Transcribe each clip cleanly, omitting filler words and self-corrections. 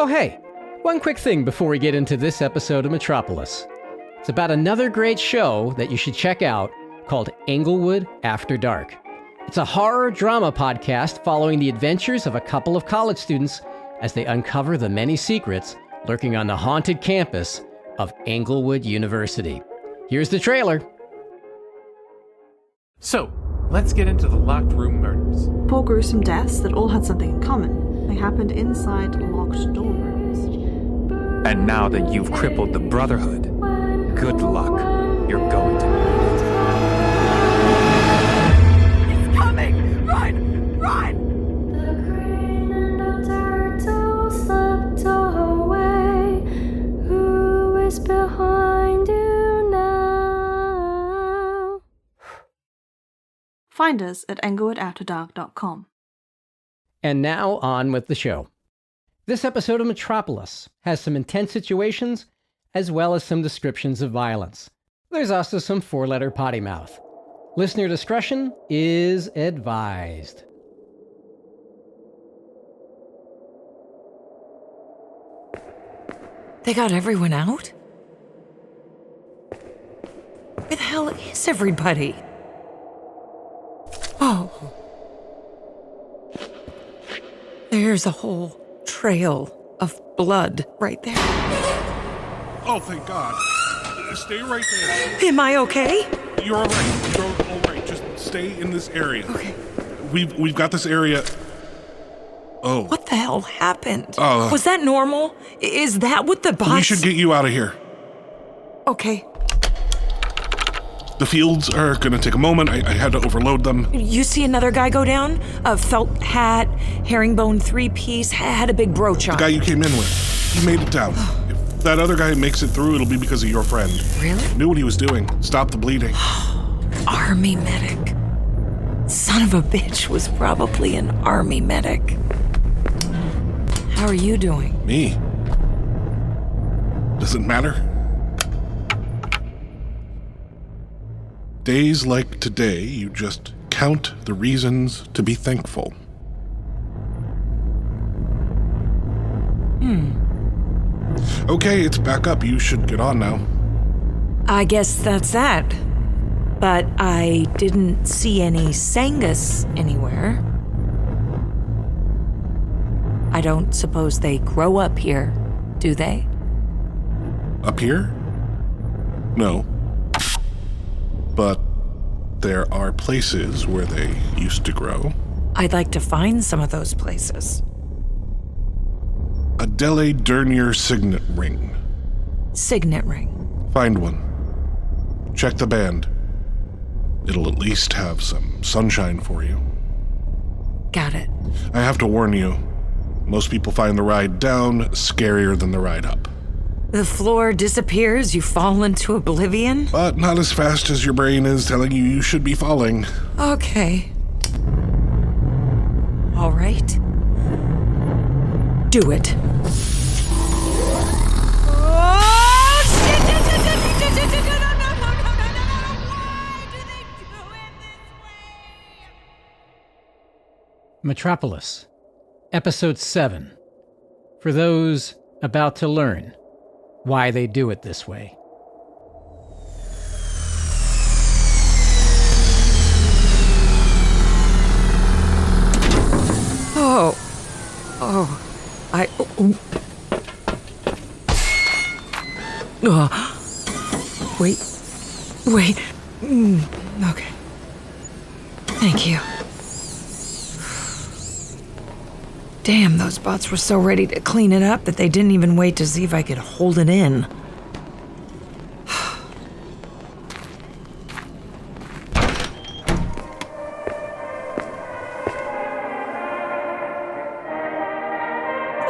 Oh hey, one quick thing before we get into this episode of Metropolis. It's about another great show that you should check out called Englewood After Dark. It's a horror drama podcast following the adventures of a couple of college students as they uncover the many secrets lurking on the haunted campus of Englewood University. Here's the trailer. So, let's get into the locked room murders. 4 gruesome deaths that all had something in common. They happened inside locked dorm rooms. And now that you've crippled the Brotherhood, good luck. You're going to need it. It's coming! Run! Run! The crane and the turtle slipped away. Who is behind you now? Find us at englewoodafterdark.com. And now on with the show. This episode of Metropolis has some intense situations as well as some descriptions of violence. There's also some 4-letter potty mouth. Listener discretion is advised. They got everyone out? Where the hell is everybody? Oh. There's a whole trail of blood right there. Oh, thank God. Stay right there. Am I okay? You're all right. You're all right. Just stay in this area. Okay. We've got this area. Oh. What the hell happened? Was that normal? Is that what the boss... We should get you out of here. Okay. The fields are gonna take a moment. I had to overload them. You see another guy go down? A felt hat, herringbone 3-piece, had a big brooch on. The guy you came in with. He made it down. If that other guy makes it through, it'll be because of your friend. Really? Knew what he was doing. Stop the bleeding. Army medic. Son of a bitch was probably an army medic. How are you doing? Me? Does it matter? Days like today, you just count the reasons to be thankful. Okay, it's back up. You should get on now. I guess that's that. But I didn't see any Sangus anywhere. I don't suppose they grow up here, do they? Up here? No. But there are places where they used to grow. I'd like to find some of those places. A Dele Dernier signet ring. Signet ring. Find one. Check the band. It'll at least have some sunshine for you. Got it. I have to warn you, most people find the ride down scarier than the ride up. The floor disappears, you fall into oblivion? But not as fast as your brain is telling you should be falling. Okay. All right. Do it. Oh, shit! No, why do they do it this way? Metropolis, Episode 7. For those about to learn why they do it this way. Wait. Okay. Thank you. Damn, those bots were so ready to clean it up that they didn't even wait to see if I could hold it in.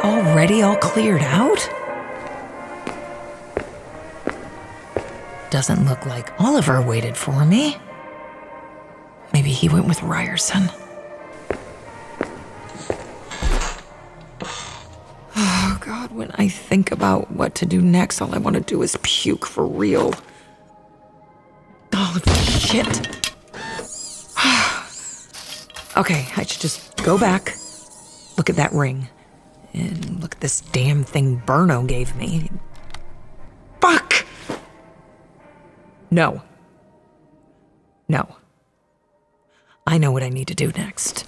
Already all cleared out? Doesn't look like Oliver waited for me. Maybe he went with Ryerson. Oh, God, when I think about what to do next, all I want to do is puke for real. Oh, shit. Okay, I should just go back, look at that ring, And look at this damn thing Berno gave me. Fuck! No. No. I know what I need to do next.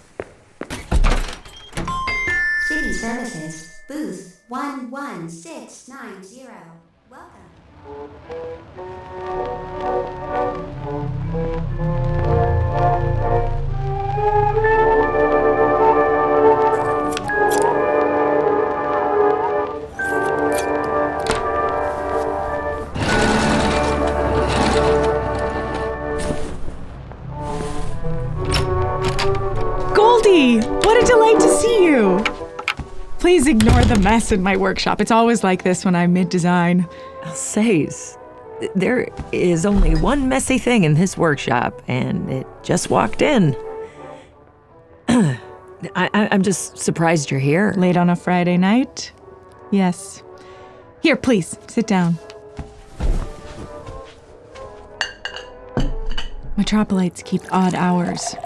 City Services, booth 11690. Welcome. Goldie, what a delight to see you. Please ignore the mess in my workshop. It's always like this when I'm mid-design. Alsace, there is only one messy thing in this workshop, and it just walked in. I'm just surprised you're here. Late on a Friday night? Yes. Here, please, sit down. Metropolites keep odd hours.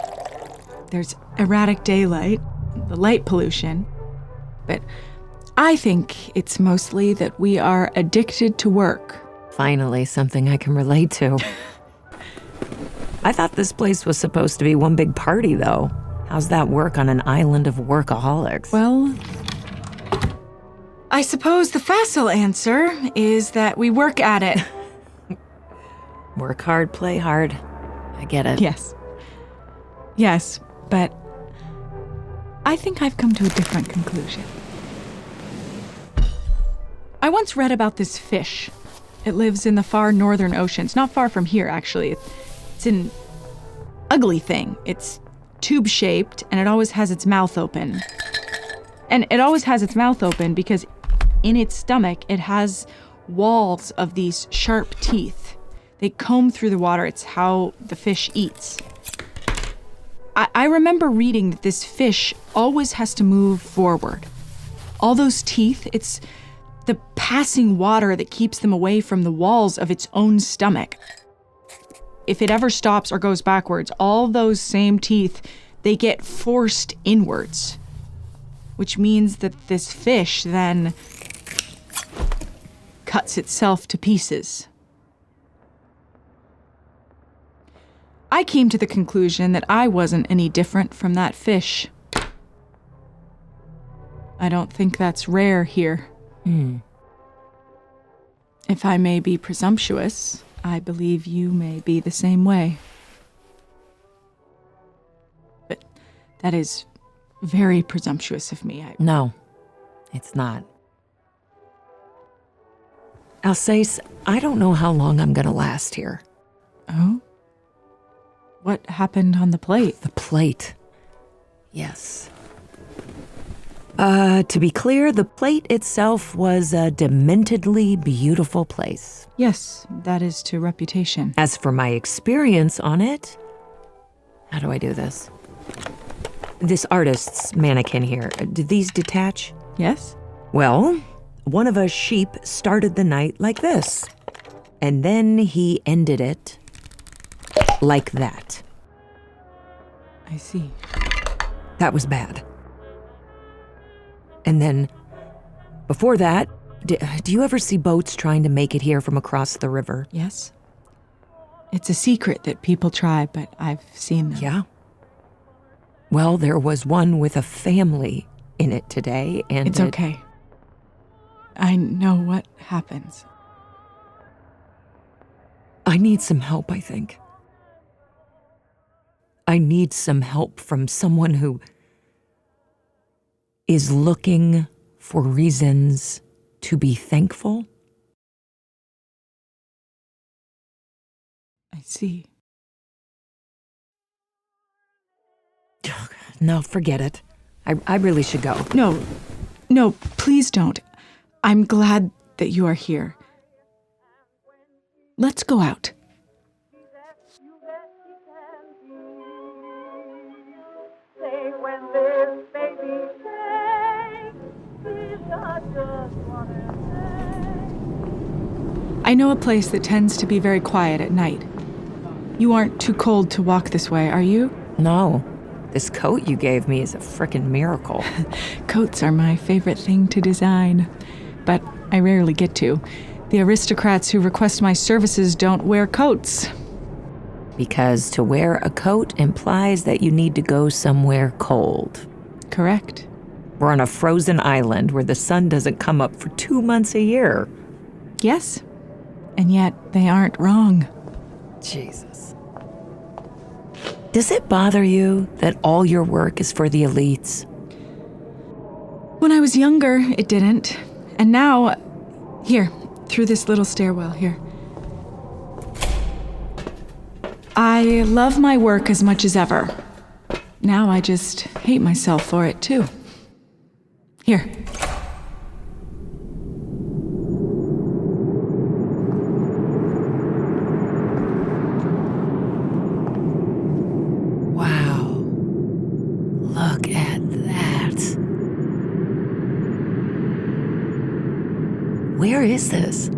There's erratic daylight, the light pollution, but I think it's mostly that we are addicted to work. Finally, something I can relate to. I thought this place was supposed to be one big party, though. How's that work on an island of workaholics? Well, I suppose the facile answer is that we work at it. Work hard, play hard. I get it. Yes. Yes, but I think I've come to a different conclusion. I once read about this fish. It lives in the far northern oceans, not far from here, actually. It's an ugly thing. It's tube-shaped, and it always has its mouth open. And it always has its mouth open because in its stomach, it has walls of these sharp teeth. They comb through the water. It's how the fish eats. I remember reading that this fish always has to move forward. All those teeth, it's the passing water that keeps them away from the walls of its own stomach. If it ever stops or goes backwards, all those same teeth, they get forced inwards, which means that this fish then cuts itself to pieces. I came to the conclusion that I wasn't any different from that fish. I don't think that's rare here. If I may be presumptuous, I believe you may be the same way. But that is very presumptuous of me. No, it's not. Alsace, I don't know how long I'm gonna last here. Oh? What happened on the plate? The plate. Yes. To be clear, the plate itself was a dementedly beautiful place. Yes, that is to reputation. As for my experience on it, how do I do this? This artist's mannequin here, did these detach? Yes? Well, one of us sheep started the night like this, and then he ended it like that. I see. That was bad. And then, before that, do you ever see boats trying to make it here from across the river? Yes. It's a secret that people try, but I've seen them. Yeah. Well, there was one with a family in it today, and It's okay. I know what happens. I need some help, I think. I need some help from someone who is looking for reasons to be thankful. I see. No, forget it. I really should go. No, please don't. I'm glad that you are here. Let's go out. I know a place that tends to be very quiet at night. You aren't too cold to walk this way, are you? No, This coat you gave me is a frickin' miracle. Coats are my favorite thing to design, but I rarely get to. The aristocrats who request my services don't wear coats. Because to wear a coat implies that you need to go somewhere cold. Correct. We're on a frozen island where the sun doesn't come up for 2 months a year. Yes, and yet they aren't wrong. Jesus. Does it bother you that all your work is for the elites? When I was younger, it didn't. And now, here, through this little stairwell here. I love my work as much as ever. Now I just hate myself for it, too. Here. Wow. Look at that. Where is this?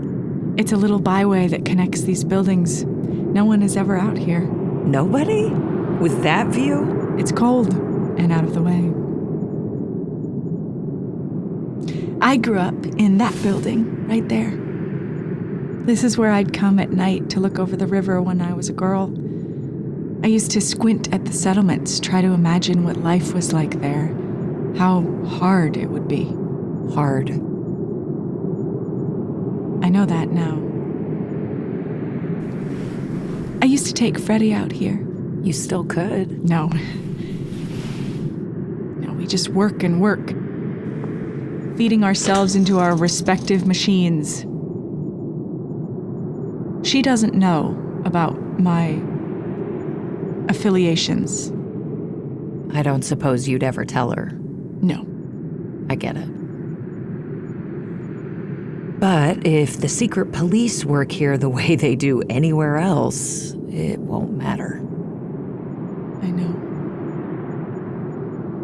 It's a little byway that connects these buildings. No one is ever out here. Nobody? With that view? It's cold and out of the way. I grew up in that building, right there. This is where I'd come at night to look over the river when I was a girl. I used to squint at the settlements, try to imagine what life was like there, how hard it would be. Hard. I know that now. I used to take Freddie out here. You still could. No. No, we just work and work. Feeding ourselves into our respective machines. She doesn't know about my affiliations. I don't suppose you'd ever tell her. No. I get it. But if the secret police work here the way they do anywhere else, it won't matter. I know.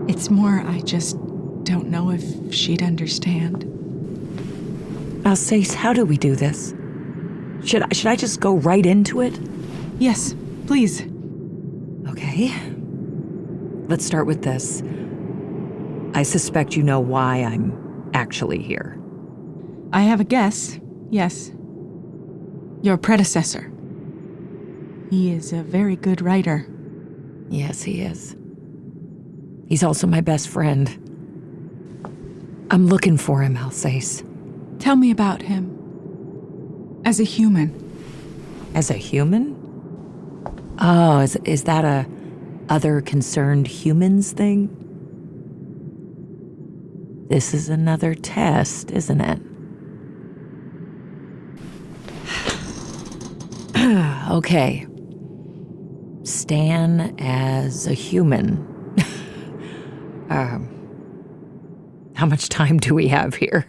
It's more, I just don't know if she'd understand. Alsace, how do we do this? Should I just go right into it? Yes, please. Okay. Let's start with this. I suspect you know why I'm actually here. I have a guess, yes. Your predecessor. He is a very good writer. Yes, he is. He's also my best friend. I'm looking for him, Alsace. Tell me about him. As a human. As a human? Oh, is that a other concerned humans thing? This is another test, isn't it? Okay. Stan as a human. How much time do we have here?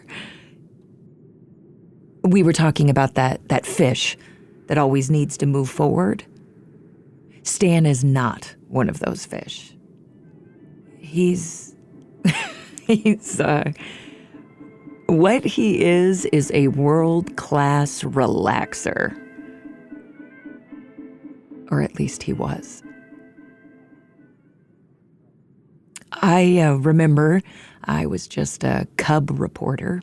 We were talking about that fish that always needs to move forward. Stan is not one of those fish. He's what he is a world-class relaxer. Or at least he was. I remember I was just a cub reporter.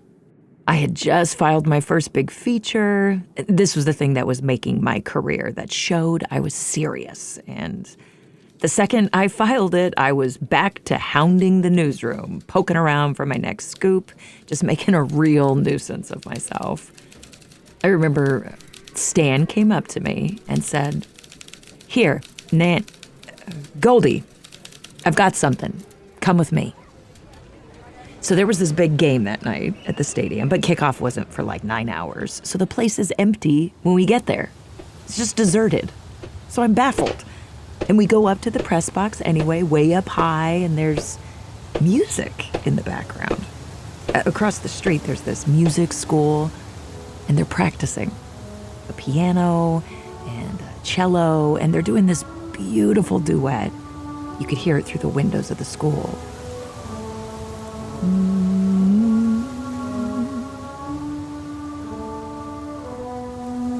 I had just filed my first big feature. This was the thing that was making my career, that showed I was serious. And the second I filed it, I was back to hounding the newsroom, poking around for my next scoop, just making a real nuisance of myself. I remember Stan came up to me and said, "Here, Goldie, I've got something. Come with me." So there was this big game that night at the stadium, but kickoff wasn't for like 9 hours. So the place is empty when we get there. It's just deserted. So I'm baffled. And we go up to the press box anyway, way up high, and there's music in the background. Across the street, there's this music school, and they're practicing a piano and a cello, and they're doing this beautiful duet. You could hear it through the windows of the school.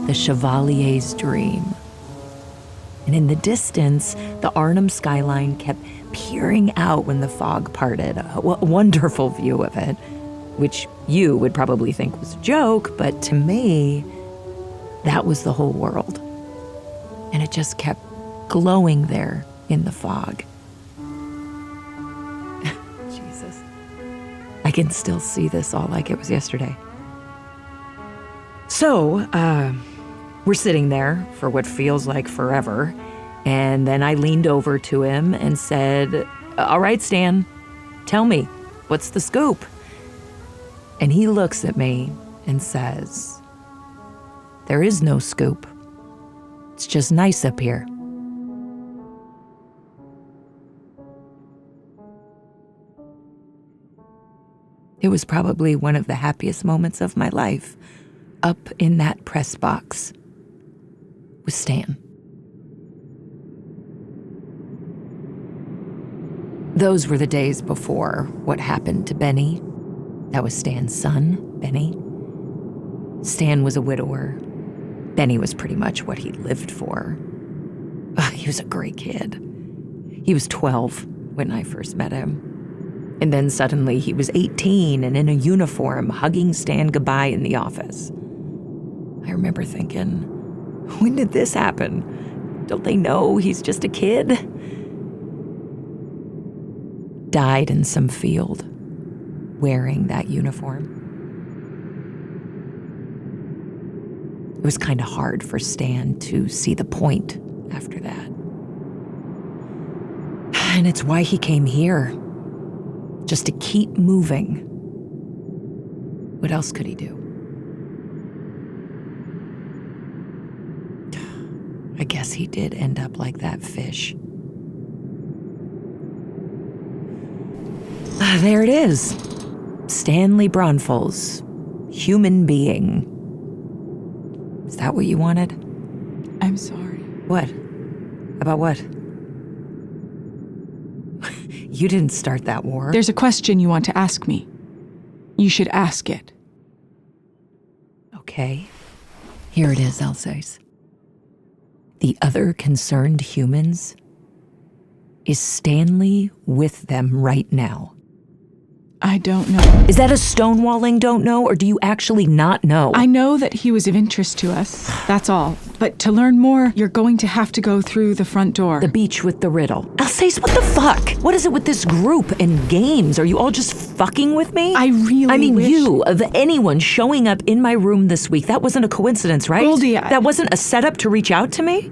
The Chevalier's Dream. And in the distance, the Arnhem skyline kept peering out when the fog parted. A wonderful view of it, which you would probably think was a joke, but to me, that was the whole world. And it just kept glowing there in the fog. Jesus. I can still see this all like it was yesterday. So, we're sitting there for what feels like forever, and then I leaned over to him and said, "All right, Stan, tell me, what's the scoop?" And he looks at me and says, "There is no scoop. It's just nice up here." It was probably one of the happiest moments of my life, up in that press box with Stan. Those were the days before what happened to Benny. That was Stan's son, Benny. Stan was a widower. Benny was pretty much what he lived for. He was a great kid. He was 12 when I first met him. And then suddenly he was 18 and in a uniform, hugging Stan goodbye in the office. I remember thinking, when did this happen? Don't they know he's just a kid? Died in some field, wearing that uniform. It was kind of hard for Stan to see the point after that. And it's why he came here, just to keep moving. What else could he do? I guess he did end up like that fish. There it is. Stanley Bronfels, human being. Is that what you wanted? I'm sorry. What? About what? You didn't start that war. There's a question you want to ask me. You should ask it. Okay. Here it is, Alsace. The other concerned humans? Is Stanley with them right now? I don't know. Is that a stonewalling don't know, or do you actually not know? I know that he was of interest to us, that's all. But to learn more, you're going to have to go through the front door. The beach with the riddle. Alsace, what the fuck? What is it with this group and games? Are you all just fucking with me? I mean, wish... you, of anyone showing up in my room this week, that wasn't a coincidence, right? Goldie, That wasn't a setup to reach out to me?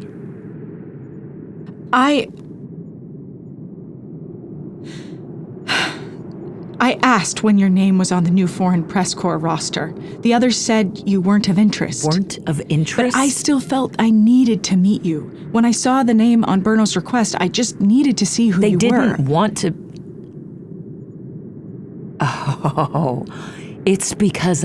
I asked when your name was on the new Foreign Press Corps roster. The others said you weren't of interest. Weren't of interest? But I still felt I needed to meet you. When I saw the name on Berno's request, I just needed to see who you were. They didn't want to... Oh, it's because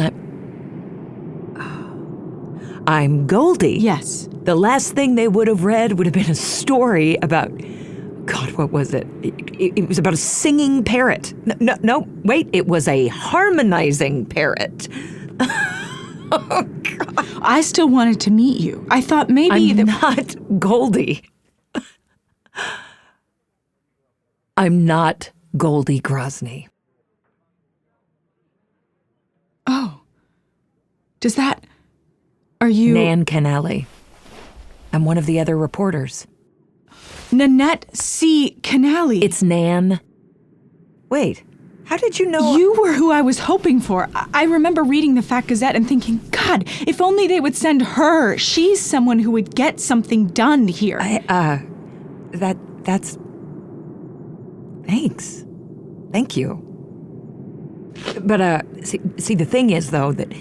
I'm Goldie. Yes. The last thing they would have read would have been a story about... God, what was it? It was about a singing parrot. No, wait, it was a harmonizing parrot. Oh, God. I still wanted to meet you. I thought maybe... I'm not Goldie. I'm not Goldie Grozny. Oh. Does that... Are you... Nan Canale. I'm one of the other reporters. Nanette C. Canale. It's Nan. Wait, how did you know? You were who I was hoping for. I remember reading the Fact Gazette and thinking, God, if only they would send her. She's someone who would get something done here. That's... Thanks. Thank you. But, see, the thing is, though, that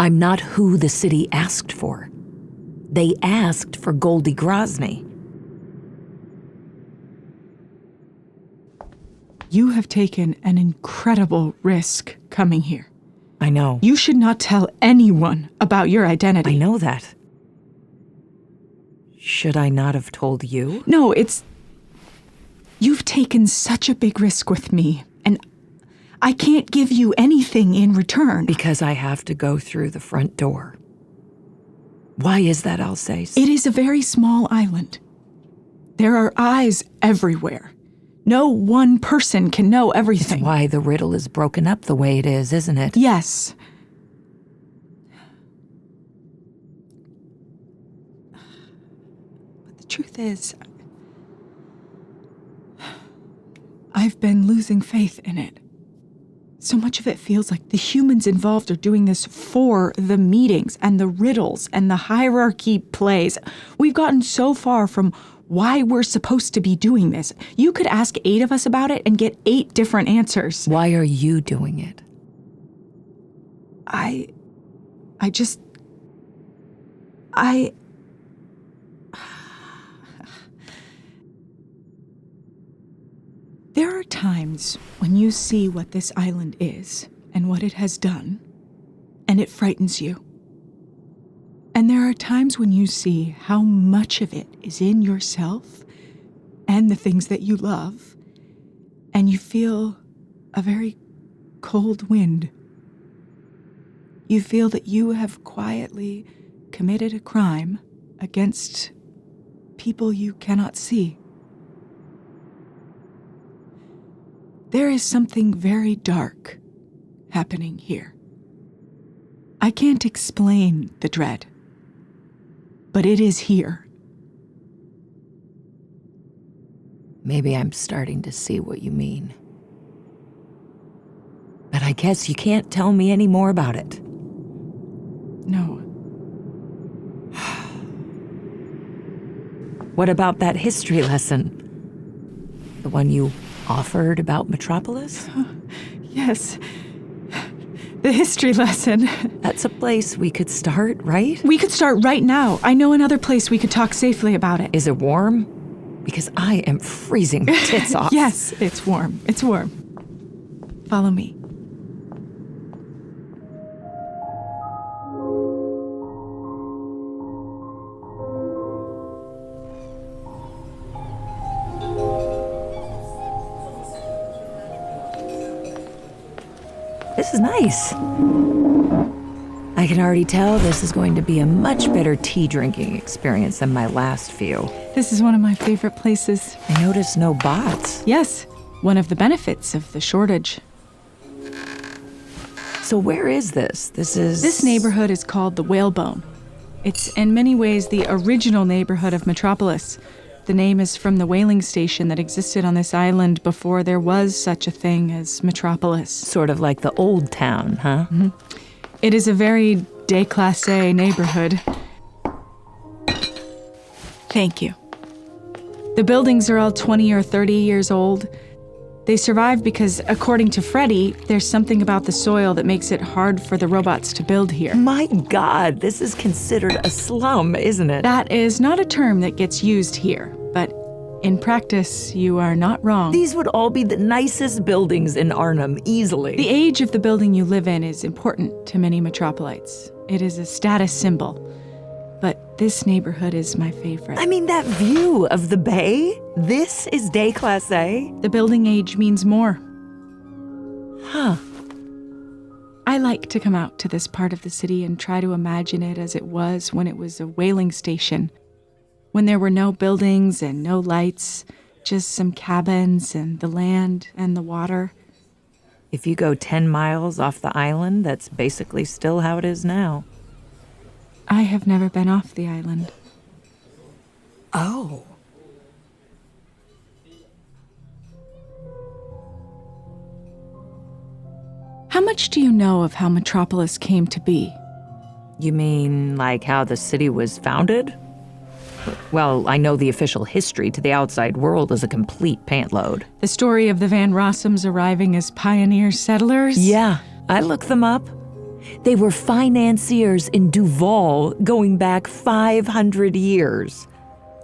I'm not who the city asked for. They asked for Goldie Grozny. You have taken an incredible risk coming here. I know. You should not tell anyone about your identity. I know that. Should I not have told you? No, it's... You've taken such a big risk with me, and I can't give you anything in return. Because I have to go through the front door. Why is that, Alsace? It is a very small island. There are eyes everywhere. No one person can know everything. That's why the riddle is broken up the way it is, isn't it? Yes. But the truth is, I've been losing faith in it. So much of it feels like the humans involved are doing this for the meetings and the riddles and the hierarchy plays. We've gotten so far from why we're supposed to be doing this. You could ask 8 of us about it and get 8 different answers. Why are you doing it? There are times when you see what this island is and what it has done, and it frightens you. And there are times when you see how much of it is in yourself and the things that you love, and you feel a very cold wind. You feel that you have quietly committed a crime against people you cannot see. There is something very dark happening here. I can't explain the dread, but it is here. Maybe I'm starting to see what you mean. But I guess you can't tell me any more about it. No. What about that history lesson? The one you offered about Metropolis? Yes. The history lesson. That's a place we could start, right? We could start right now. I know another place we could talk safely about it. Is it warm? Because I am freezing my tits off. Yes, it's warm. It's warm. Follow me. This is nice. I can already tell this is going to be a much better tea drinking experience than my last few. This is one of my favorite places. I noticed no bots. Yes, one of the benefits of the shortage. So where is this? This neighborhood is called the Whalebone. It's in many ways the original neighborhood of Metropolis. The name is from the whaling station that existed on this island before there was such a thing as Metropolis. Sort of like the old town, huh? Mm-hmm. It is a very déclassé neighborhood. Thank you. The buildings are all 20 or 30 years old. They survive because, according to Freddy, there's something about the soil that makes it hard for the robots to build here. My God, this is considered a slum, isn't it? That is not a term that gets used here, but in practice, you are not wrong. These would all be the nicest buildings in Arnhem, easily. The age of the building you live in is important to many Metropolites. It is a status symbol. But this neighborhood is my favorite. I mean, that view of the bay? This is déclassé? The building age means more. Huh. I like to come out to this part of the city and try to imagine it as it was when it was a whaling station. When there were no buildings and no lights, just some cabins and the land and the water. If you go 10 miles off the island, that's basically still how it is now. I have never been off the island. Oh. How much do you know of how Metropolis came to be? You mean like how the city was founded? Well, I know the official history to the outside world is a complete pantload. The story of the Van Rossums arriving as pioneer settlers? Yeah, I looked them up. They were financiers in Duval going back 500 years.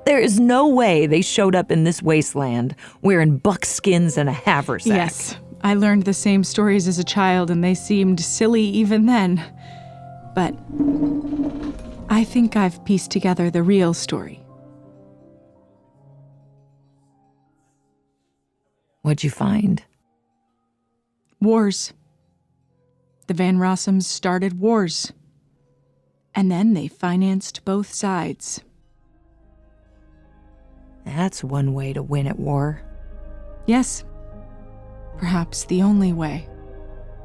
There is no way they showed up in this wasteland wearing buckskins and a haversack. Yes, I learned the same stories as a child and they seemed silly even then. But I think I've pieced together the real story. What'd you find? Wars. The Van Rossums started wars. And then they financed both sides. That's one way to win at war. Yes. Perhaps the only way.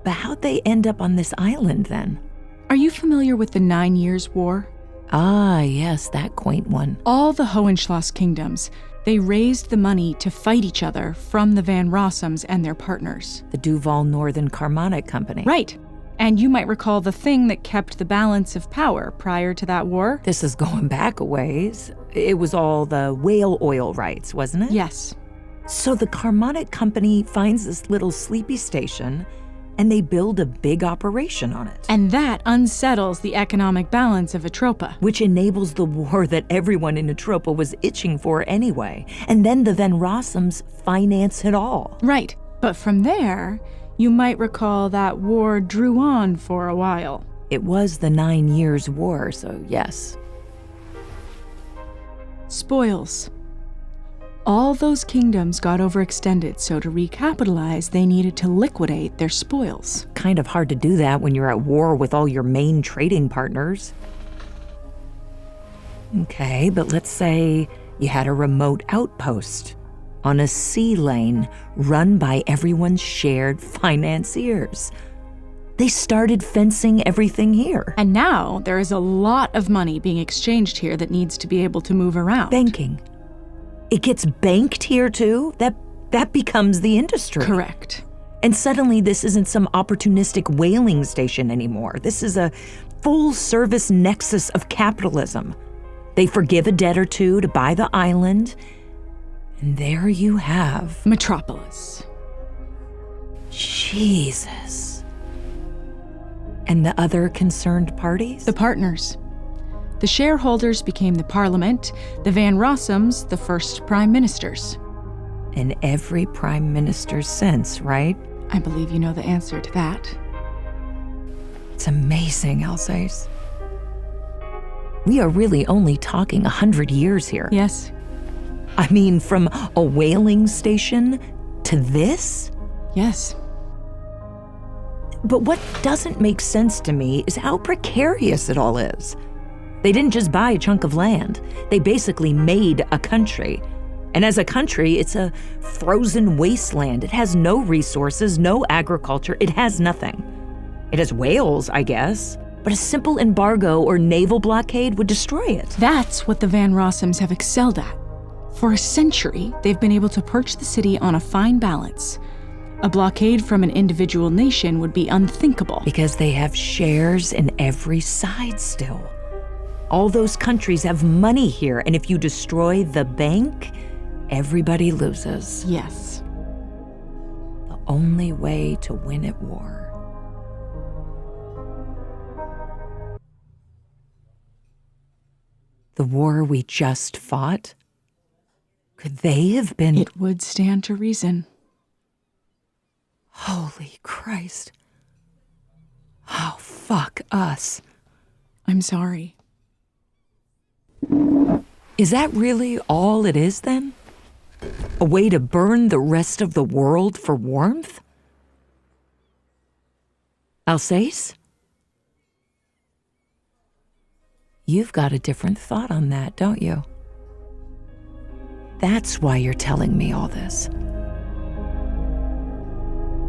But how'd they end up on this island then? Are you familiar with the 9 Years' War? Ah, yes, that quaint one. All the Hohenschloss kingdoms, they raised the money to fight each other from the Van Rossums and their partners. The Duval Northern Carmonic Company. Right. And you might recall the thing that kept the balance of power prior to that war? This is going back a ways. It was all the whale oil rights, wasn't it? Yes. So the Carmonic Company finds this little sleepy station, and they build a big operation on it. And that unsettles the economic balance of Atropa. Which enables the war that everyone in Atropa was itching for anyway. And then the Van Rossums finance it all. Right. But from there, you might recall that war drew on for a while. It was the 9 Years' War, so yes. Spoils. All those kingdoms got overextended, so to recapitalize, they needed to liquidate their spoils. Kind of hard to do that when you're at war with all your main trading partners. Okay, but let's say you had a remote outpost on a sea lane run by everyone's shared financiers. They started fencing everything here. And now there is a lot of money being exchanged here that needs to be able to move around. Banking. It gets banked here too? That becomes the industry. Correct. And suddenly this isn't some opportunistic whaling station anymore. This is a full-service nexus of capitalism. They forgive a debt or two to buy the island, and there you have Metropolis. Jesus. And the other concerned parties? The partners. The shareholders became the parliament, the Van Rossums the first prime ministers. And every prime minister since, right? I believe you know the answer to that. It's amazing, Alsace. We are really only talking 100 years here. Yes. I mean, from a whaling station to this? Yes. But what doesn't make sense to me is how precarious it all is. They didn't just buy a chunk of land. They basically made a country. And as a country, it's a frozen wasteland. It has no resources, no agriculture. It has nothing. It has whales, I guess. But a simple embargo or naval blockade would destroy it. That's what the Van Rossums have excelled at. For a century, they've been able to perch the city on a fine balance. A blockade from an individual nation would be unthinkable. Because they have shares in every side still. All those countries have money here, and if you destroy the bank, everybody loses. Yes. The only way to win at war. The war we just fought? Could they have been... It would stand to reason. Holy Christ. Oh, fuck us. I'm sorry. Is that really all it is, then? A way to burn the rest of the world for warmth? Alsace? You've got a different thought on that, don't you? That's why you're telling me all this.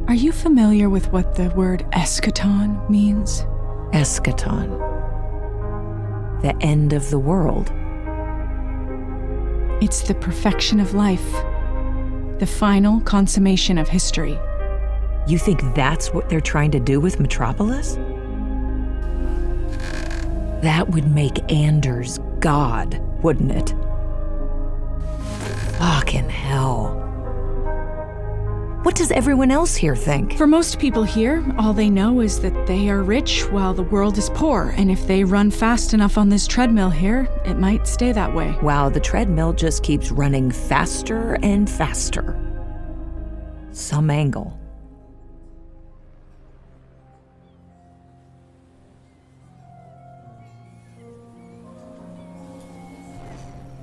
Are you familiar with what the word eschaton means? Eschaton. The end of the world. It's the perfection of life. The final consummation of history. You think that's what they're trying to do with Metropolis? That would make Anders God, wouldn't it? Fucking hell. What does everyone else here think? For most people here, all they know is that they are rich while the world is poor, and if they run fast enough on this treadmill here, it might stay that way. Wow, the treadmill just keeps running faster and faster. Some angle.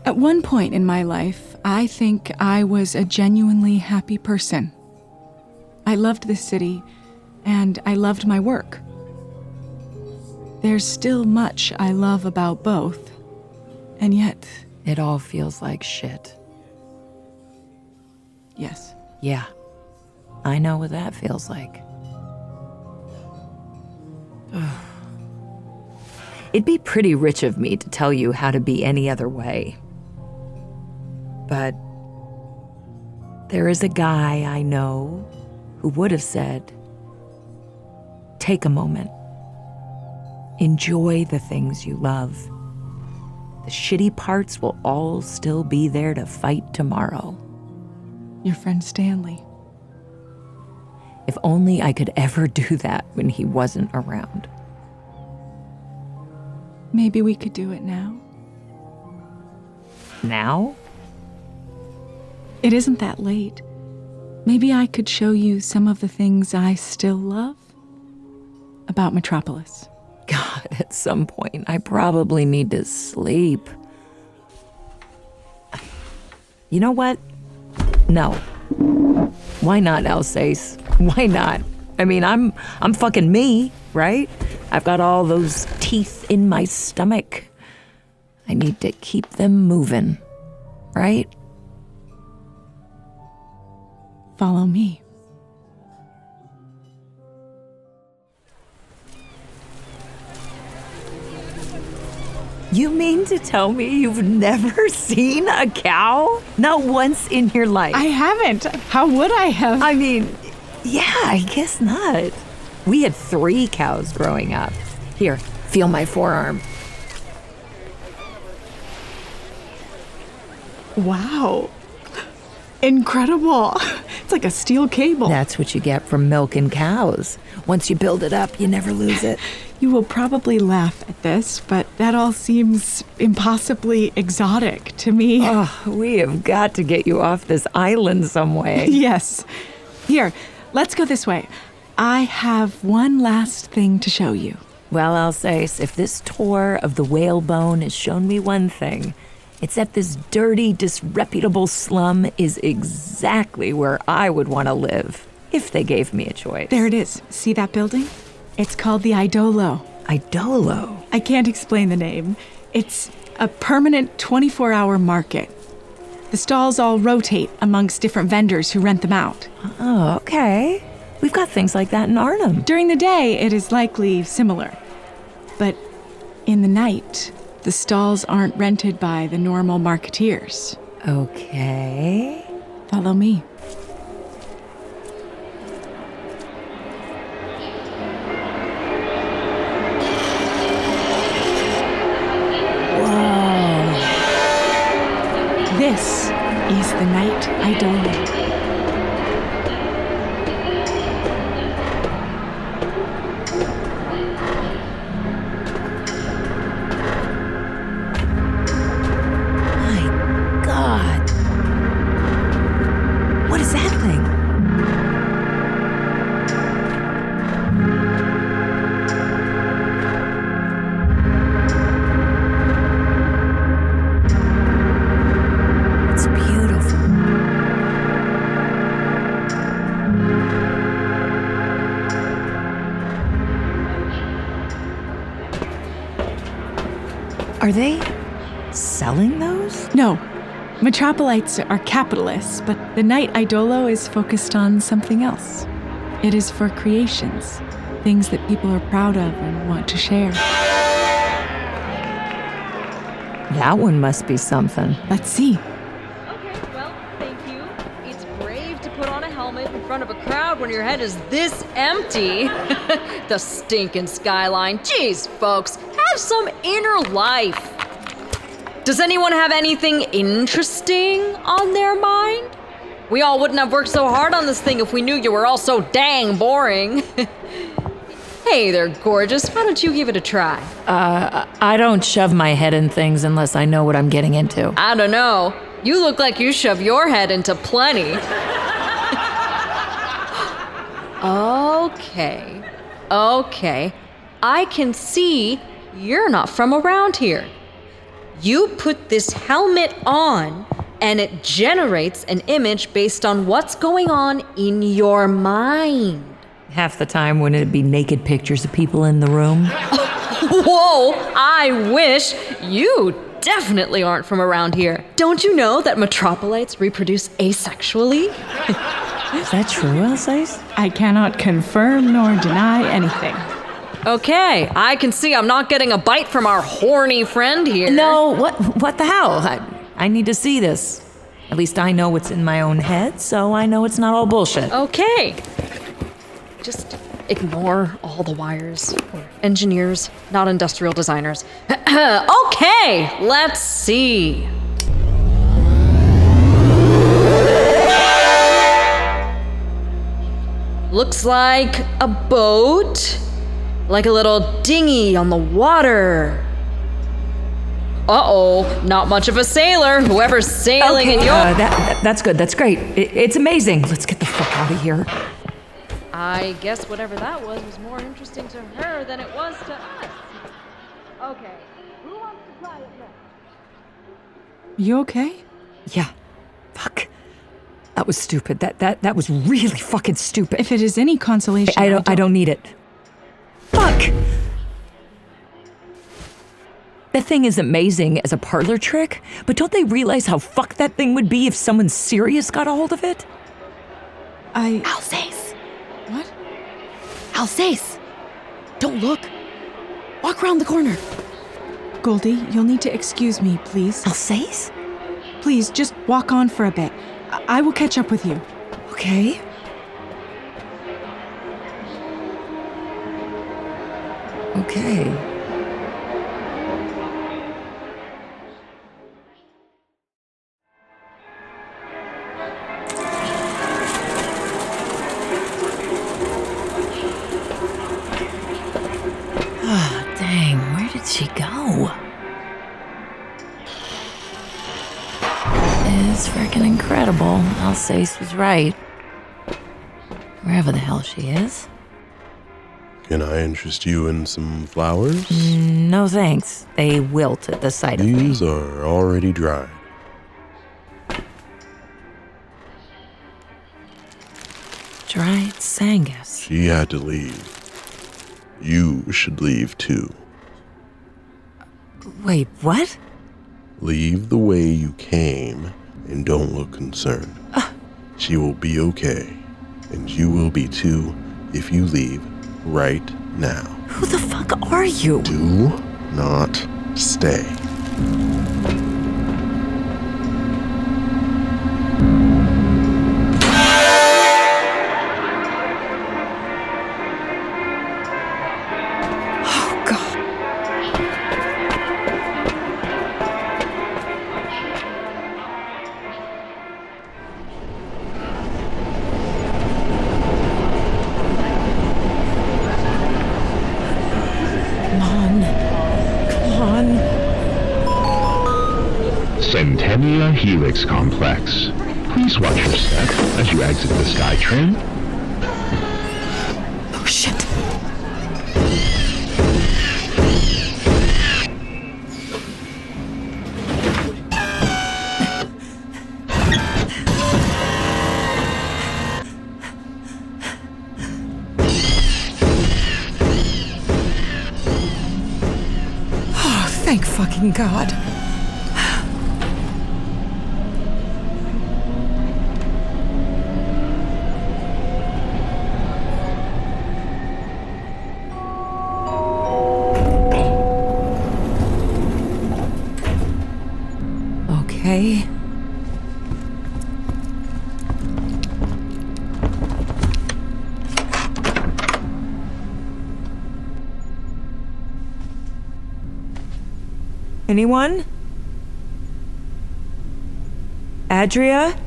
At one point in my life, I think I was a genuinely happy person. I loved this city, and I loved my work. There's still much I love about both, and yet... It all feels like shit. Yes. Yeah, I know what that feels like. It'd be pretty rich of me to tell you how to be any other way. But there is a guy I know who would have said, take a moment. Enjoy the things you love. The shitty parts will all still be there to fight tomorrow. Your friend Stanley. If only I could ever do that when he wasn't around. Maybe we could do it now. Now? It isn't that late. Maybe I could show you some of the things I still love about Metropolis. God, at some point, I probably need to sleep. You know what? No. Why not, Alsace? Why not? I mean, I'm fucking me, right? I've got all those teeth in my stomach. I need to keep them moving, right? Follow me. You mean to tell me you've never seen a cow? Not once in your life. I haven't. How would I have? I mean, yeah, I guess not. We had 3 cows growing up. Here, feel my forearm. Wow. Incredible. It's like a steel cable. That's what you get from milking cows. Once you build it up, you never lose it. You will probably laugh at this, but that all seems impossibly exotic to me. Oh, we have got to get you off this island some way. Yes. Here, let's go this way. I have one last thing to show you. Well, Alsace, if this tour of the whalebone has shown me one thing, it's that this dirty, disreputable slum is exactly where I would want to live, if they gave me a choice. There it is. See that building? It's called the Idolo. Idolo? I can't explain the name. It's a permanent 24-hour market. The stalls all rotate amongst different vendors who rent them out. Oh, okay. We've got things like that in Arnhem. During the day, it is likely similar. But in the night, the stalls aren't rented by the normal marketeers. Okay. Follow me. This is the night Idolo. My God. What is that thing? It's beautiful. Are they selling those? No, Metropolites are capitalists, but the night Idolo is focused on something else. It is for creations, things that people are proud of and want to share. That one must be something. Let's see. Okay, well, thank you. It's brave to put on a helmet in front of a crowd when your head is this empty. The stinking skyline. Jeez, folks, have some inner life. Does anyone have anything interesting on their mind? We all wouldn't have worked so hard on this thing if we knew you were all so dang boring. Hey there, gorgeous. Why don't you give it a try? I don't shove my head in things unless I know what I'm getting into. I don't know. You look like you shove your head into plenty. Okay. I can see you're not from around here. You put this helmet on, and it generates an image based on what's going on in your mind. Half the time, wouldn't it be naked pictures of people in the room? Whoa, I wish. You definitely aren't from around here. Don't you know that metropolites reproduce asexually? Is that true, Alsace? I cannot confirm nor deny anything. Okay, I can see I'm not getting a bite from our horny friend here. No, what the hell? I need to see this. At least I know what's in my own head, so I know it's not all bullshit. Okay. Just ignore all the wires. We're engineers, not industrial designers. Okay, let's see. Looks like a boat. Like a little dinghy on the water. Uh-oh, not much of a sailor. Whoever's sailing in your... That's good. That's great. It's amazing. Let's get the fuck out of here. I guess whatever that was more interesting to her than it was to us. Okay, who wants to try it next? You okay? Yeah. Fuck. That was stupid. That was really fucking stupid. If it is any consolation, I don't need it. Fuck! That thing is amazing as a parlor trick, but don't they realize how fucked that thing would be if someone serious got a hold of it? Alsace! What? Alsace! Don't look. Walk around the corner. Goldie, you'll need to excuse me, please. Alsace? Please, just walk on for a bit. I will catch up with you. Okay. Okay. Oh, dang, where did she go? It's freaking incredible. Alsace was right. Wherever the hell she is. Can I interest you in some flowers? No thanks. They wilt at the sight of me. These are already dried. Dried Sangus. She had to leave. You should leave too. Wait, what? Leave the way you came and don't look concerned. She will be okay, and you will be too if you leave right now. Who the fuck are you? Do not stay. Oh, God. Centennia Helix Complex. Please watch your step as you exit the SkyTrain. Oh, shit. Oh, thank fucking God. Okay. Anyone? Adria?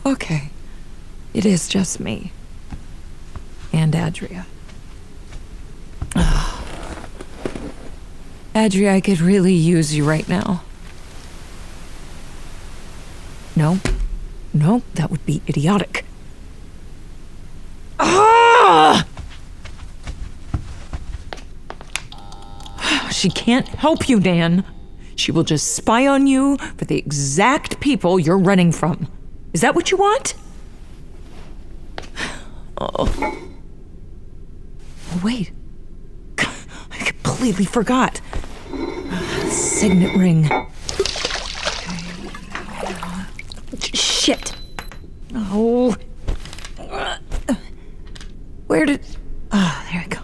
Okay. It is just me. And Adria. Adria, I could really use you right now. No. No, that would be idiotic. Ah! She can't help you, Dan. She will just spy on you for the exact people you're running from. Is that what you want? Oh. Wait. I completely forgot. Signet ring. Shit. Oh. Where did... Oh, there we go.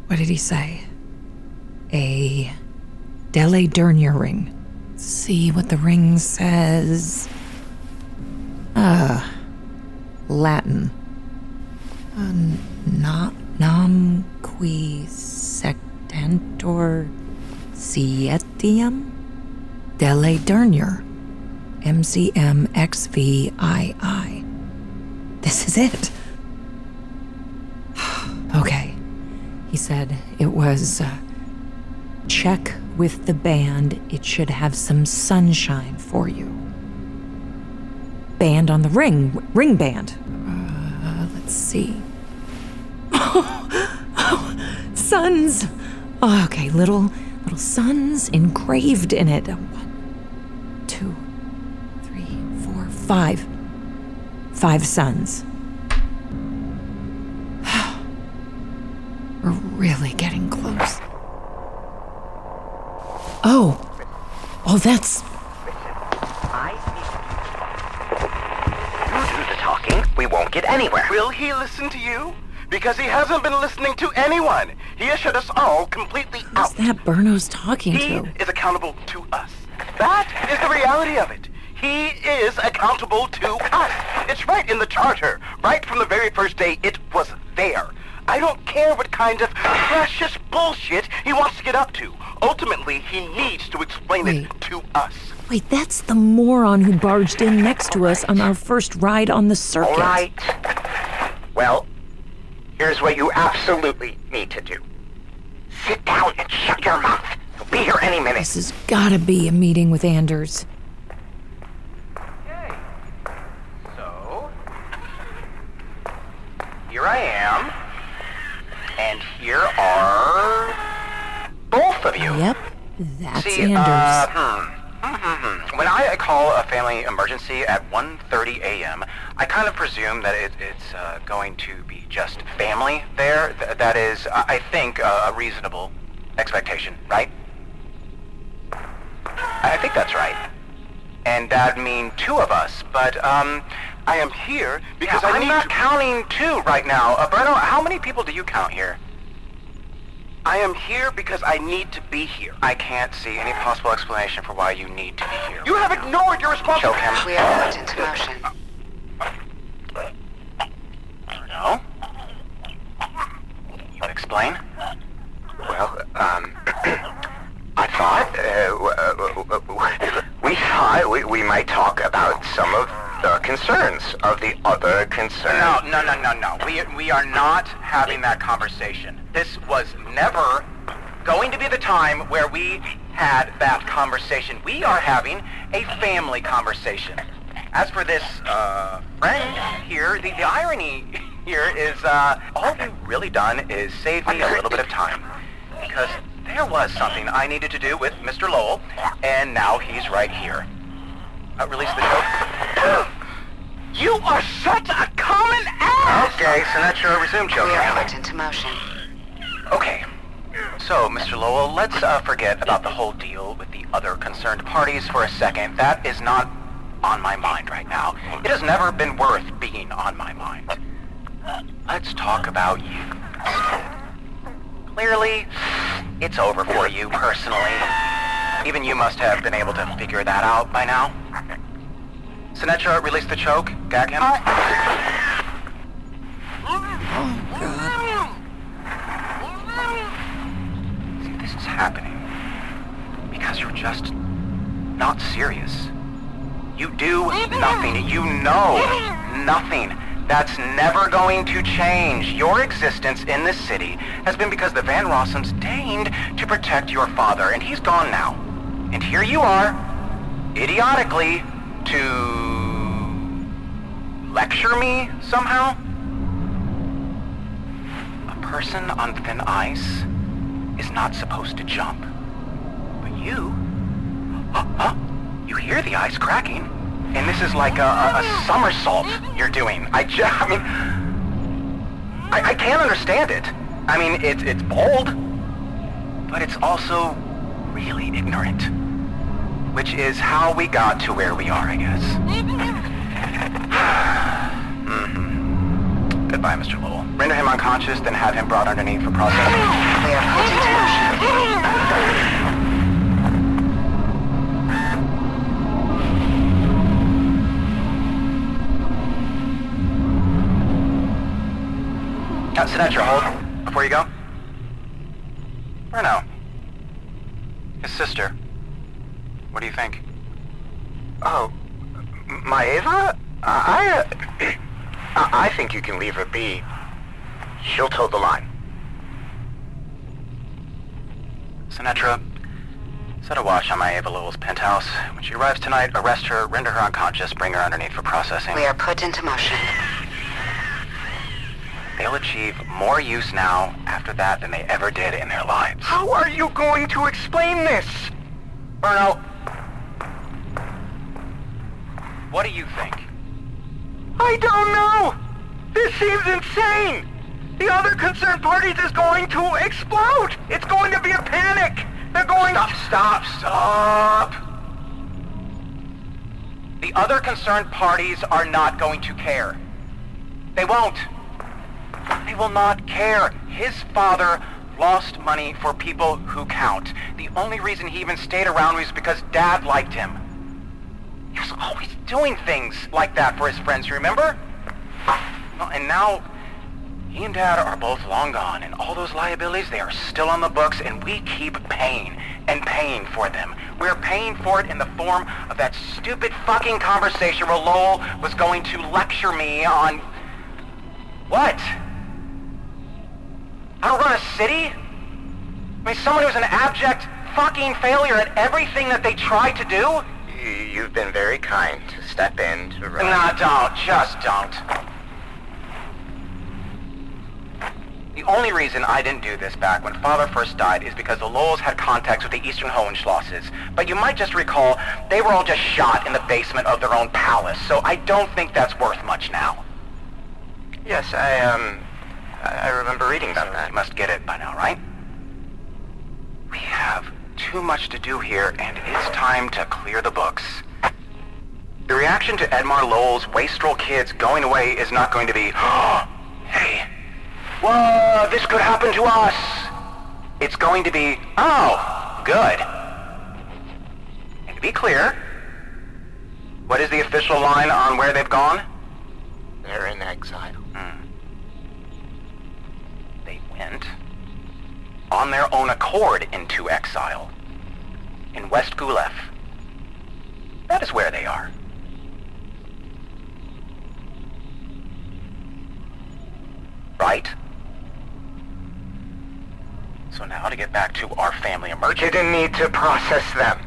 What did he say? A Dele Dernier ring. Let's see what the ring says. Latin. Nam qui sectantor sietium Dele Dernier. MCMXVII. This is it. Okay. He said it was, check with the band. It should have some sunshine for you. Band on the ring. Ring band. Let's see. Suns. Oh, okay, little suns engraved in it. 1, 2, 3, 4, 5. 5 suns. We're really getting close. Oh, that's... You do the talking, we won't get anywhere. Will he listen to you? Because he hasn't been listening to anyone. He has shut us all completely out. Who's that Berno's talking to? He is accountable to us. That is the reality of it. He is accountable to us. It's right in the charter. Right from the very first day, it was there. I don't care what kind of precious bullshit he wants to get up to. Ultimately, he needs to explain it to us. Wait, that's the moron who barged in next to us on our first ride on the circuit. All right. Well, here's what you absolutely need to do. Sit down and shut your mouth. He'll be here any minute. This has gotta be a meeting with Anders. Okay. So, here I am. And here are both of you. Yep, that's See, Anders. When I call a family emergency at 1:30 a.m., I kind of presume that it's going to be just family there. That is, I think, a reasonable expectation, right? I think that's right. And that'd mean 2 of us, but, I am here because I'm not counting 2 right now. Bruno, how many people do you count here? I am here because I need to be here. I can't see any possible explanation for why you need to be here. You have ignored your responsibility. Choke him. We are put into motion. Bruno? You explain? Well, I thought, we might talk about some of the concerns of the other concerns. No. We are not having that conversation. This was never going to be the time where we had that conversation. We are having a family conversation. As for this, friend here, the irony here is, all you've really done is save me a little bit of time. Because there was something I needed to do with Mr. Lowell, and now he's right here. Release the joke. You are such a common ass! Okay, Sinatra, resume joking. We are put into motion. Okay. So, Mr. Lowell, let's forget about the whole deal with the other concerned parties for a second. That is not on my mind right now. It has never been worth being on my mind. Let's talk about you instead. Clearly, it's over for you personally. Even you must have been able to figure that out by now. Sinatra, release the choke. Gag him. Oh, God. See, this is happening because you're just not serious. You do nothing. You know nothing. That's never going to change. Your existence in this city has been because the Van Rossums deigned to protect your father, and he's gone now. And here you are, idiotically, to lecture me somehow? A person on thin ice is not supposed to jump. But you... You hear the ice cracking. And this is like a somersault you're doing. I mean... I can't understand it. I mean, it's bold, but it's also really ignorant. Which is how we got to where we are, I guess. Goodbye, Mr. Lowell. Render him unconscious, then have him brought underneath for processing. We are put into motion. Sinatra, hold. Before you go. Bruno. His sister. What do you think? Oh, my Ava? I think you can leave her be. She'll toe the line. Sinatra, set a watch on my Ava Lowell's penthouse. When she arrives tonight, arrest her, render her unconscious, bring her underneath for processing. We are put into motion. They'll achieve more use now after that than they ever did in their lives. How are you going to explain this? Bruno, what do you think? I don't know! This seems insane! The other concerned parties is going to explode! It's going to be a panic! They're going to... Stop! The other concerned parties are not going to care. They won't. They will not care. His father lost money for people who count. The only reason he even stayed around was because Dad liked him. He was always doing things like that for his friends, you remember? Well, and now, he and Dad are both long gone, and all those liabilities, they are still on the books, and we keep paying and paying for them. We're paying for it in the form of that stupid fucking conversation where Lowell was going to lecture me on... What? How to run a city? I mean, someone who's an abject fucking failure at everything that they tried to do? You've been very kind to step in to run. No, don't. Just don't. The only reason I didn't do this back when Father first died is because the Lowells had contacts with the Eastern Hohenschlosses. But you might just recall, they were all just shot in the basement of their own palace, so I don't think that's worth much now. Yes, I remember reading about that. You must get it by now, right? We have too much to do here, and it's time to clear the books. The reaction to Edmar Lowell's wastrel kids going away is not going to be, oh, hey, whoa, this could happen to us. It's going to be, oh, good. And to be clear, what is the official line on where they've gone? They're in exile. They went on their own accord into exile in West Gulev. That is where they are. Right? So now to get back to our family emergency. You didn't need to process them.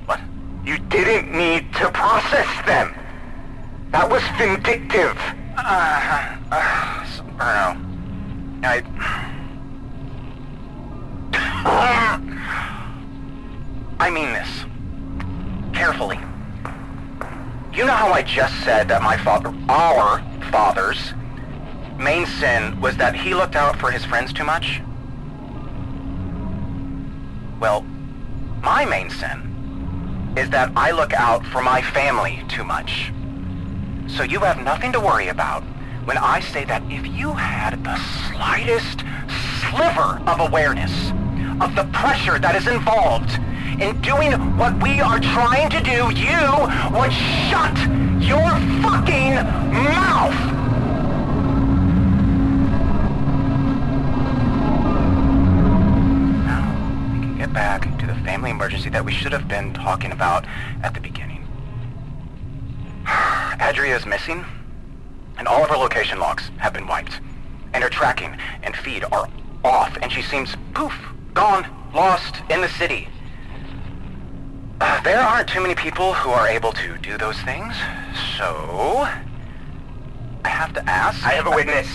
What? You didn't need to process them. That was vindictive. Bruno. I mean this. Carefully. You know how I just said that our father's main sin was that he looked out for his friends too much? Well, my main sin is that I look out for my family too much. So you have nothing to worry about when I say that if you had the slightest sliver of awareness of the pressure that is involved in doing what we are trying to do, you would shut your fucking mouth! Now, we can get back to the family emergency that we should have been talking about at the beginning. Adria is missing, and all of her location logs have been wiped. And her tracking and feed are off, and she seems, poof, gone, lost in the city. There aren't too many people who are able to do those things, so I have to ask... I have a witness.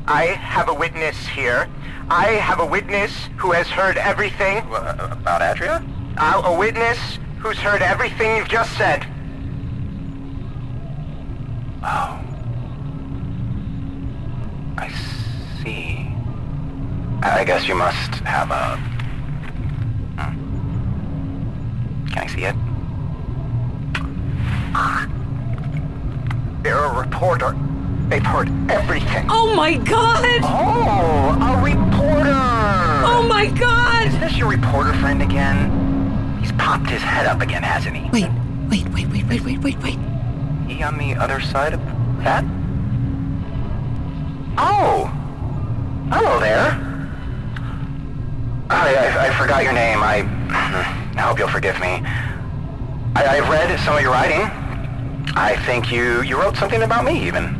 I have a witness here. I have a witness who has heard everything... About Adria? A witness who's heard everything you've just said. Oh. I guess you must have a... Can I see it? They're a reporter. They've heard everything. Oh my god! Oh, a reporter! Oh my god! Is this your reporter friend again? He's popped his head up again, hasn't he? Wait. He on the other side of that? Oh! Hello there. I forgot your name. I hope you'll forgive me. I've read some of your writing. I think you wrote something about me, even.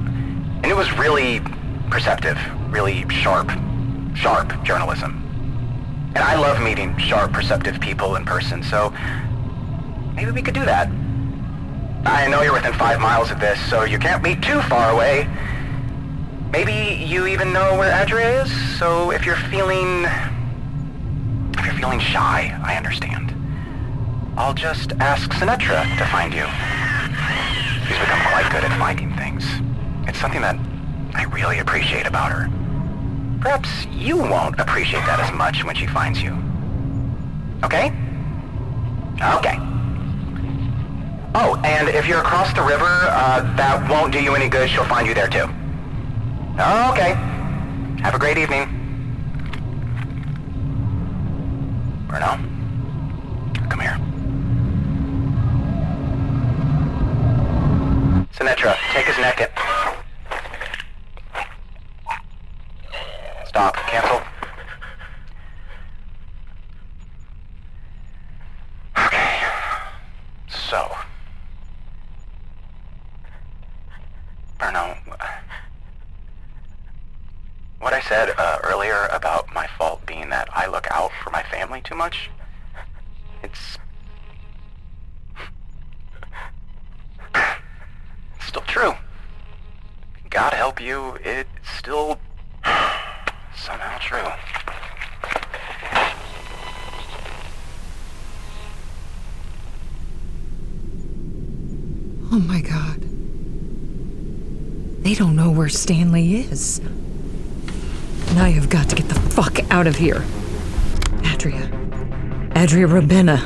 And it was really perceptive, really sharp journalism. And I love meeting sharp, perceptive people in person, so maybe we could do that. I know you're within 5 miles of this, so you can't be too far away. Maybe you even know where Adria is, so if you're feeling shy, I understand. I'll just ask Sinatra to find you. She's become quite good at finding things. It's something that I really appreciate about her. Perhaps you won't appreciate that as much when she finds you. Okay? Okay. Oh, and if you're across the river, that won't do you any good. She'll find you there too. Okay. Have a great evening. Bruno, come here. Sinatra, take his neck in. Stop. Cancel. Okay. So. Bruno, what I said earlier about my fault being that I look out for my family too much, it's still true. God help you, it's still somehow true. Oh my god. They don't know where Stanley is. And I have got to get the fuck out of here. Adria Rabenna.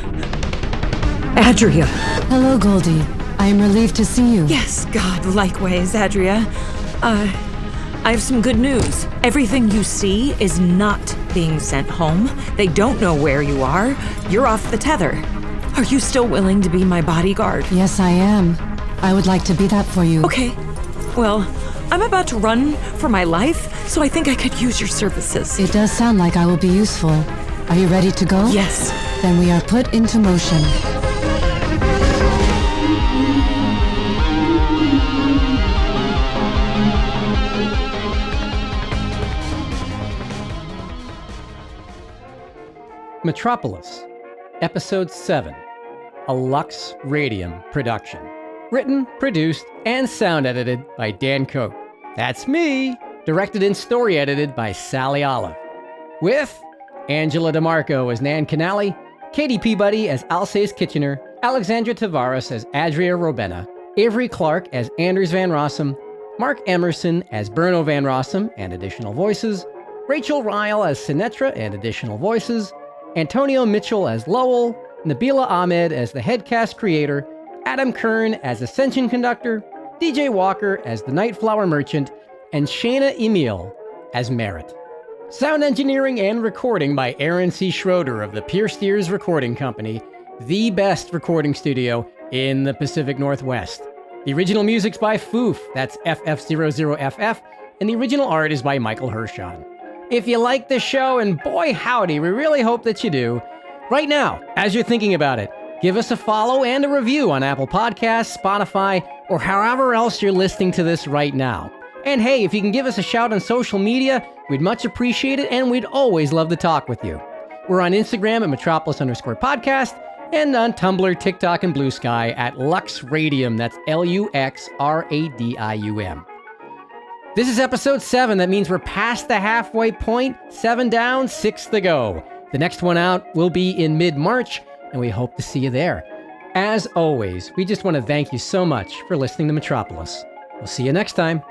Adria. Hello, Goldie. I am relieved to see you. Yes, God, likewise, Adria. I have some good news. Everything you see is not being sent home. They don't know where you are. You're off the tether. Are you still willing to be my bodyguard? Yes, I am. I would like to be that for you. Okay. Well, I'm about to run for my life, so I think I could use your services. It does sound like I will be useful. Are you ready to go? Yes. Then we are put into motion. Metropolis, Episode 7, a Lux Radium production. Written, produced, and sound edited by Dan Coate. That's me! Directed and story edited by Sally Olive. With Angela DeMarco as Nan Canali, Katie Peabody as Alsace Kitchener, Alexandra Tavares as Adria Rabenna, Avery Clark as Anders Van Rossum, Mark Emerson as Bruno Van Rossum and additional voices, Rachel Ryle as Sinatra and additional voices, Antonio Mitchell as Lowell, Nabila Ahmed as the headcast creator, Adam Kern as Ascension Conductor, DJ Walker as the Nightflower Merchant, and Shayna Emil as Merritt. Sound engineering and recording by Aaron C. Schroeder of the Pierce Steers Recording Company, the best recording studio in the Pacific Northwest. The original music's by Foof, that's FF00FF, and the original art is by Michael Hirschon. If you like the show, and boy howdy, we really hope that you do, right now, as you're thinking about it, give us a follow and a review on Apple Podcasts, Spotify, or however else you're listening to this right now. And hey, if you can give us a shout on social media, we'd much appreciate it, and we'd always love to talk with you. We're on Instagram at Metropolis_podcast, and on Tumblr, TikTok, and Blue Sky at Lux Radium, that's LuxRadium. This is episode 7, that means we're past the halfway point, 7 down, 6 to go. The next one out will be in mid-March, and we hope to see you there. As always, we just want to thank you so much for listening to Metropolis. We'll see you next time.